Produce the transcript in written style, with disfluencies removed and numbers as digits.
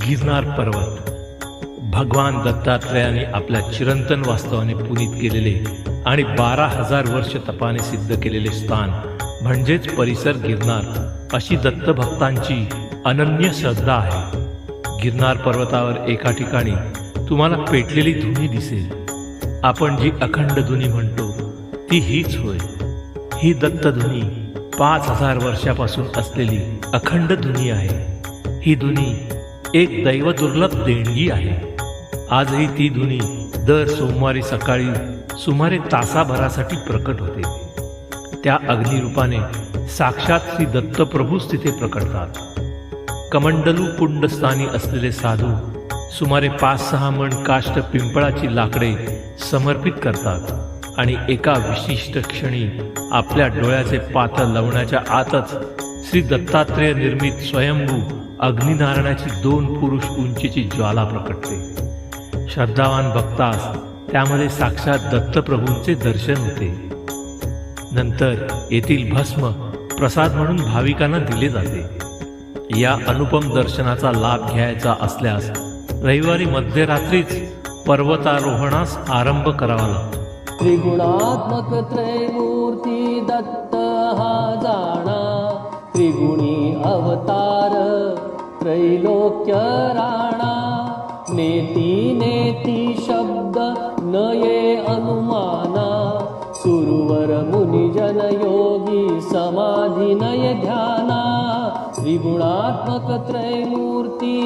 गिरनार पर्वत भगवान दत्तात्रेयाने आपल्या चिरंतन वास्तवाने पुनीत केलेले आणि 12,000 वर्ष तपाने सिद्ध केलेले स्थान म्हणजेच परिसर गिरनार अशी दत्तभक्तांची अनन्य श्रद्धा आहे. गिरनार पर्वतावर एका ठिकाणी तुम्हाला पेटलेली धुनी दिसेल. आपण जी अखंड धुनी म्हणतो ती हीच होय. ही दत्तधुनी 5,000 वर्षापासून असलेली अखंड धुनी आहे. ही धुनी एक दैवदुर्लभ देणगी आहे. आजही ती धुनी दर सोमवारी सकाळी सुमारे तासाभरासाठी प्रकट होते. त्या अग्निरूपाने साक्षात श्री दत्तप्रभूच तिथे प्रकटतात. कमंडलू कुंडस्थानी असलेले साधू सुमारे 5-6 मण काष्ट पिंपळाची लाकडे समर्पित करतात आणि एका विशिष्ट क्षणी आपल्या डोळ्याचे पातळ लावण्याच्या आतच श्री दत्तात्रेय निर्मित स्वयंभू अग्निनारायणाची 2 पुरुष उंचीची ज्वाला प्रकटते. श्रद्धावान भक्तास त्यामध्ये साक्षात दत्तप्रभूंचे दर्शन होते. नंतर येथील भस्म प्रसाद म्हणून भाविकांना दिले जाते. या अनुपम दर्शनाचा लाभ घ्यायचा असल्यास रविवारी मध्यरात्रीच पर्वतारोहणास आरंभ करावा लागतो. त्रिगुणात्मक त्रैमूर्ती दत्त हा जाणा, त्रिगुणी अवतार त्रैलोक्य राणा. नेती नेती शब्द नये अनुमाना, सुरवर मुनिजन योगी समाधी नय ध्याना. त्रिगुणात्मक त्रैमूर्ती